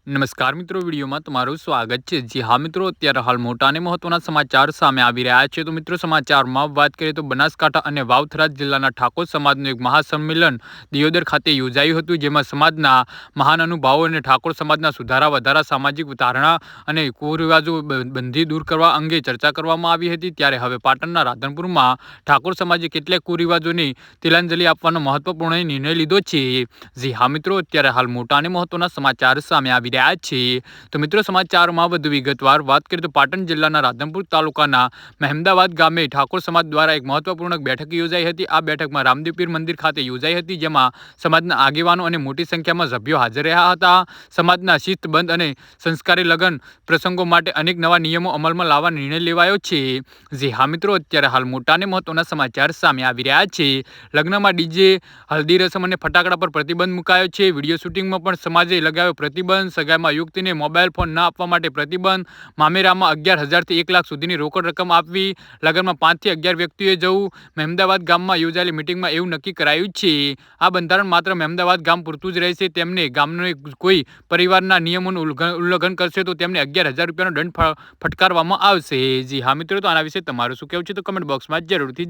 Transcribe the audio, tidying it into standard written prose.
નમસ્કાર મિત્રો, વિડીયોમાં તમારું સ્વાગત છે। જી હા મિત્રો, અત્યારે હાલ મોટા અને મહત્વના સમાચાર સામે આવી રહ્યા છે। તો મિત્રો, સમાચારમાં વાત કરીએ તો બનાસકાંઠા અને વાવથરા જિલ્લાના ઠાકોર સમાજનું એક મહાસંમેલન દિયોદર ખાતે યોજાયું હતું, જેમાં સમાજના મહાન અનુભાવો અને ઠાકોર સમાજના સુધારા વધારા, સામાજિક ધારણા અને કુરિવાજો બંધી દૂર કરવા અંગે ચર્ચા કરવામાં આવી હતી। ત્યારે હવે પાટણના રાધનપુરમાં ઠાકોર સમાજે કેટલાક કુરિવાજોને તિલાંજલિ આપવાનો મહત્વપૂર્ણ નિર્ણય લીધો છે। જી હા મિત્રો, અત્યારે હાલ મોટા અને મહત્વના સમાચાર સામે આવી રહ્યા છે। તો મિત્રો, સમાચારમાં વધુ વિગતવાર વાત કરીએ તો પાટણ જિલ્લાના રાધનપુર તાલુકાના મહેમદાવાદ ગામે ઠાકોર સમાજ દ્વારા એક મહત્વપૂર્ણ બેઠક યોજાઈ હતી। આ બેઠકમાં રામદેવ પીર મંદિર ખાતે યોજાઈ હતી, જેમાં સમાજના આગેવાનો અને મોટી સંખ્યામાં સભ્યો હાજર રહ્યા હતા। સમાજના શિસ્તબદ્ધ અને સંસ્કારી લગ્ન પ્રસંગો માટે અનેક નવા નિયમો અમલમાં લાવવા નિર્ણય લેવાયો છે। જી હા મિત્રો, અત્યારે હાલ મોટા અને મહત્વના સમાચાર સામે આવી રહ્યા છે। લગ્નમાં ડીજે, હલ્દી રસમ અને ફટાકડા પર પ્રતિબંધ મુકાયો છે। વિડીયો શૂટિંગમાં પણ સમાજે લગાવ્યો પ્રતિબંધ। સગાઈમાં યુવતીને મોબાઈલ ફોન ન આપવા માટે પ્રતિબંધ। મામેરામાં 11,000 થી 1 લાખ સુધીની રોકડ રકમ આપવી। લગ્નમાં 5 થી 11 વ્યક્તિઓએ જવું। મહેમદાવાદ ગામમાં યોજાયેલી મિટિંગમાં એવું નક્કી કરાયું છે। આ બંધારણ માત્ર મહેમદાવાદ ગામ પૂરતું જ રહેશે। તેમને ગામનો કોઈ પરિવારના નિયમોનું ઉલ્લંઘન કરશે તો તેમને 11,000 રૂપિયાનો દંડ ફટકારવામાં આવશે। જી હા મિત્રો, તો આના વિશે તમારું શું કહેવું છે તો કમેન્ટ બોક્સમાં જરૂરથી